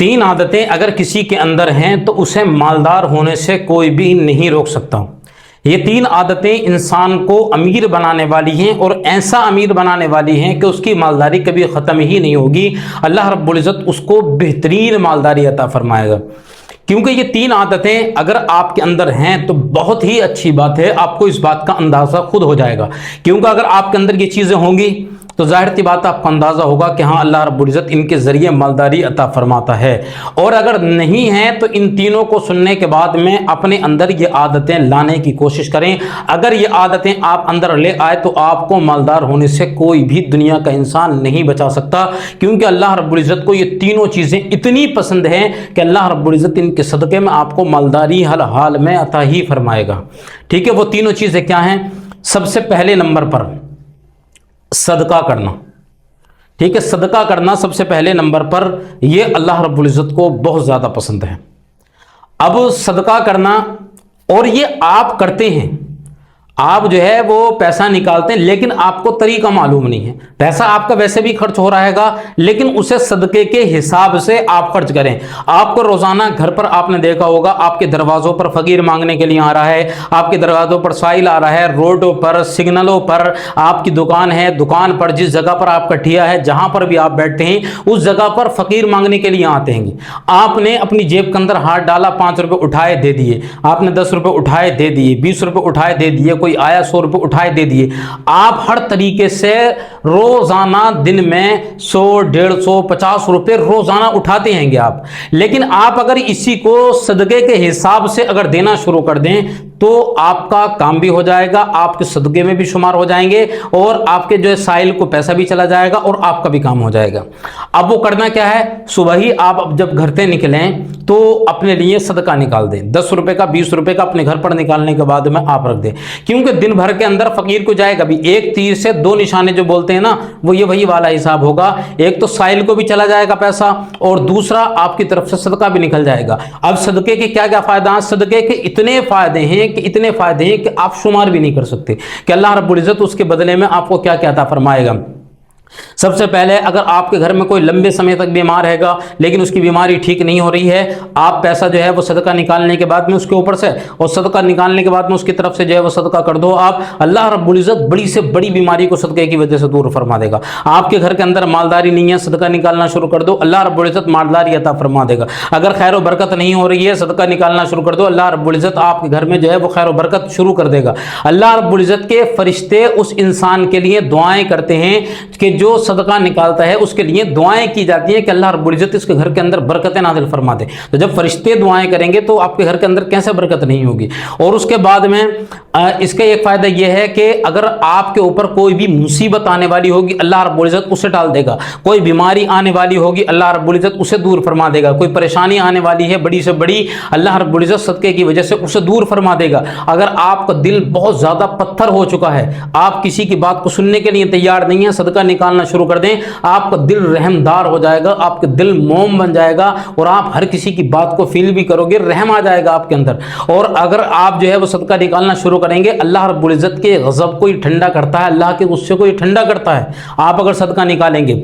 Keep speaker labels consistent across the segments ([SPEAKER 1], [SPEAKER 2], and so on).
[SPEAKER 1] 3 عادتیں اگر کسی کے اندر ہیں تو اسے مالدار ہونے سے کوئی بھی نہیں روک سکتا۔ یہ 3 عادتیں انسان کو امیر بنانے والی ہیں، اور ایسا امیر بنانے والی ہیں کہ اس کی مالداری کبھی ختم ہی نہیں ہوگی۔ اللہ رب العزت اس کو بہترین مالداری عطا فرمائے گا، کیونکہ یہ 3 عادتیں اگر آپ کے اندر ہیں تو بہت ہی اچھی بات ہے، آپ کو اس بات کا اندازہ خود ہو جائے گا۔ کیونکہ اگر آپ کے اندر یہ چیزیں ہوں گی تو ظاہر سی بات آپ کو اندازہ ہوگا کہ ہاں اللہ رب العزت ان کے ذریعے مالداری عطا فرماتا ہے۔ اور اگر نہیں ہیں تو ان تینوں کو سننے کے بعد میں اپنے اندر یہ عادتیں لانے کی کوشش کریں۔ اگر یہ عادتیں آپ اندر لے آئے تو آپ کو مالدار ہونے سے کوئی بھی دنیا کا انسان نہیں بچا سکتا، کیونکہ اللہ رب العزت کو یہ تینوں چیزیں اتنی پسند ہیں کہ اللہ رب العزت ان کے صدقے میں آپ کو مالداری ہر حال میں عطا ہی فرمائے گا۔ ٹھیک ہے، وہ تینوں چیزیں کیا ہیں؟ سب سے پہلے نمبر پر صدقہ کرنا۔ ٹھیک ہے، صدقہ کرنا سب سے پہلے نمبر پر، یہ اللہ رب العزت کو بہت زیادہ پسند ہے۔ اب صدقہ کرنا، اور یہ آپ کرتے ہیں، آپ جو ہے وہ پیسہ نکالتے ہیں لیکن آپ کو طریقہ معلوم نہیں ہے۔ پیسہ آپ کا ویسے بھی خرچ ہو رہا ہے لیکن اسے صدقے کے حساب سے آپ خرچ کریں۔ آپ کو روزانہ گھر پر آپ نے دیکھا ہوگا آپ کے دروازوں پر فقیر مانگنے کے لیے آ رہا ہے، آپ کے دروازوں پر سائل آ رہا ہے، روڈوں پر، سگنلوں پر، آپ کی دکان ہے، دکان پر جس جگہ پر آپ کا ٹھیا ہے، جہاں پر بھی آپ بیٹھتے ہیں اس جگہ پر فقیر مانگنے کے لیے آتے ہیں۔ آپ نے اپنی جیب کے اندر ہاتھ ڈالا، 5 روپے اٹھائے دے دیے، آپ نے 10 روپے اٹھائے دے دیے، 20 روپے اٹھائے دے دیے، کوئی آیا 100 روپے اٹھائے دے دیے۔ آپ ہر طریقے سے روزانہ دن میں 100، 150، 50 روپے روزانہ اٹھاتے ہیں گے آپ۔ لیکن آپ اگر اسی کو صدقے کے حساب سے اگر دینا شروع کر دیں تو آپ کا کام بھی ہو جائے گا، آپ کے صدقے میں بھی شمار ہو جائیں گے، اور آپ کے جو ہے سائل کو پیسہ بھی چلا جائے گا اور آپ کا بھی کام ہو جائے گا۔ اب وہ کرنا کیا ہے؟ صبح ہی آپ جب گھر سے نکلیں تو اپنے لیے صدقہ نکال دیں، 10 روپے کا، 20 روپے کا اپنے گھر پر نکالنے کے بعد میں آپ رکھ دیں، کیونکہ دن بھر کے اندر فقیر کو جائے گا بھی 1 تیر سے 2 نشانے جو بولتے ہیں نا، وہ یہ وہی والا حساب ہوگا۔ ایک تو سائل کو بھی چلا جائے گا پیسہ، اور دوسرا آپ کی طرف سے صدقہ بھی نکل جائے گا۔ اب صدقے کے کیا کیا فائدہ ہیں؟ صدقے کے اتنے فائدے ہیں کہ آپ شمار بھی نہیں کر سکتے کہ اللہ رب العزت اس کے بدلے میں آپ کو کیا کیا عطا فرمائے گا۔ سب سے پہلے اگر آپ کے گھر میں کوئی لمبے سمے تک بیمار ہے گا لیکن اس کی بیماری ٹھیک نہیں ہو رہی ہے، آپ پیسہ جو ہے وہ صدقہ نکالنے کے بعد میں اس کے اوپر سے، اور صدقہ نکالنے کے بعد میں اس کی طرف سے جو ہے وہ صدقہ کر دو آپ، اللہ رب العزت بڑی سے بڑی بیماری کو صدقے کی وجہ سے دور فرما دے گا۔ آپ کے گھر کے اندر مالداری نہیں ہے، صدقہ نکالنا شروع کر دو، اللہ رب العزت مالداری عطا فرما دے گا۔ اگر خیر و برکت نہیں ہو رہی ہے، صدقہ نکالنا شروع کر دو، اللہ رب العزت آپ کے گھر میں جو ہے وہ خیر و برکت شروع کر دے گا۔ اللہ رب العزت کے فرشتے اس انسان کے لیے دعائیں کرتے ہیں کہ جو صدقہ نکالتا ہے اس کے لیے دعائیں کی جاتی ہیں کہ اللہ رب العزت اس کے گھر کے اندر برکتیں نازل فرما دے۔ تو جب فرشتے دعائیں کریں گے تو آپ کے گھر کے اندر کیسے برکت نہیں ہوگی؟ اور اس کے بعد میں اس کا ایک فائدہ یہ ہے کہ اگر آپ کے اوپر کوئی بھی مصیبت آنے والی ہوگی اللہ رب العزت اسے ٹال دے گا، کوئی بیماری آنے والی ہوگی اللہ رب العزت اسے دور فرما دے گا، کوئی پریشانی آنے والی ہے بڑی سے بڑی، اللہ رب العزت صدقے کی وجہ سے اسے دور فرما دے گا۔ اگر آپ کا دل بہت زیادہ پتھر ہو چکا ہے، آپ کسی کی بات کو سننے کے لیے تیار نہیں ہے، صدقہ نکالنا شروع کر دیں، آپ کا دل رحمدار ہو جائے گا، آپ کا دل موم بن جائے گا، اور آپ ہر کسی کی بات کو فیل بھی کرو گے، رحم آ جائے گا آپ کے اندر۔ اور اگر آپ جو ہے وہ صدقہ نکالنا شروع کریں گے، اللہ رب العزت کے غضب کو ہی ٹھنڈا کرتا ہے، اللہ کے غصے کو ہی ٹھنڈا کرتا ہے آپ اگر صدقہ نکالیں گے۔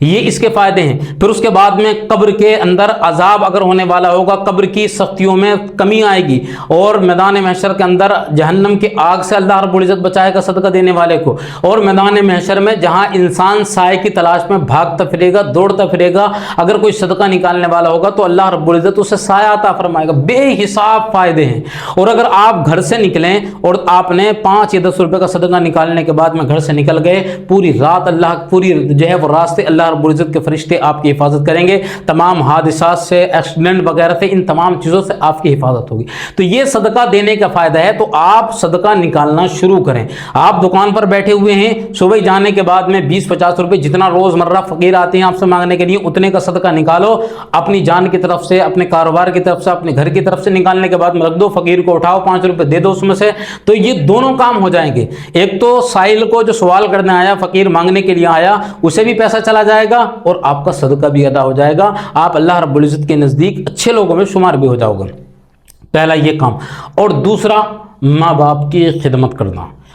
[SPEAKER 1] یہ اس کے فائدے ہیں۔ پھر اس کے بعد میں قبر کے اندر عذاب اگر ہونے والا ہوگا، قبر کی سختیوں میں کمی آئے گی، اور میدان محشر کے اندر جہنم کی آگ سے اللہ رب العزت بچائے گا صدقہ دینے والے کو۔ اور میدان محشر میں جہاں انسان سائے کی تلاش میں بھاگتا پھرے گا، دوڑتا پھرے گا، اگر کوئی صدقہ نکالنے والا ہوگا تو اللہ رب العزت اسے سایہ عطا فرمائے گا۔ بے حساب فائدے ہیں۔ اور اگر آپ گھر سے نکلیں اور آپ نے 5 یا 10 روپے کا صدقہ نکالنے کے بعد میں گھر سے نکل گئے، پوری رات پوری جو ہے وہ راستے اللہ رب العزت کے فرشتے آپ کی حفاظت کریں گے، تمام حادثات سے، ایکسیڈنٹ وغیرہ سے، ان تمام چیزوں سے آپ کی حفاظت ہوگی۔ تو یہ صدقہ دینے کا فائدہ ہے۔ تو آپ صدقہ نکالنا شروع کریں۔ آپ دکان پر بیٹھے ہوئے ہیں، صبح جانے کے بعد میں 20-50 روپے جتنا روزمرہ فقیر آتے ہیں آپ سے مانگنے کے لیے، اتنے کا صدقہ نکالو، اپنی جان کی طرف سے، اپنے کاروبار کی طرف سے، اپنے گھر کی طرف سے نکالنے کے بعد میں رکھ دو، فقیر کو اٹھاؤ، 5 روپے دے دو اس میں سے۔ تو یہ دونوں کام ہو جائیں گے۔ ایک تو سائل کو جو سوال کرنے آیا، فقیر مانگنے کے لیے آیا، اسے بھی پیسہ چلا جائے گا، اور آپ کا صدقہ بھی ادا ہو جائے گا، آپ اللہ رب العزت کے نزدیک اچھے لوگوں میں شمار بھی ہو جاؤ گے۔ پہلا یہ کام۔ اور دوسرا، ماں باپ کی خدمت کرنا۔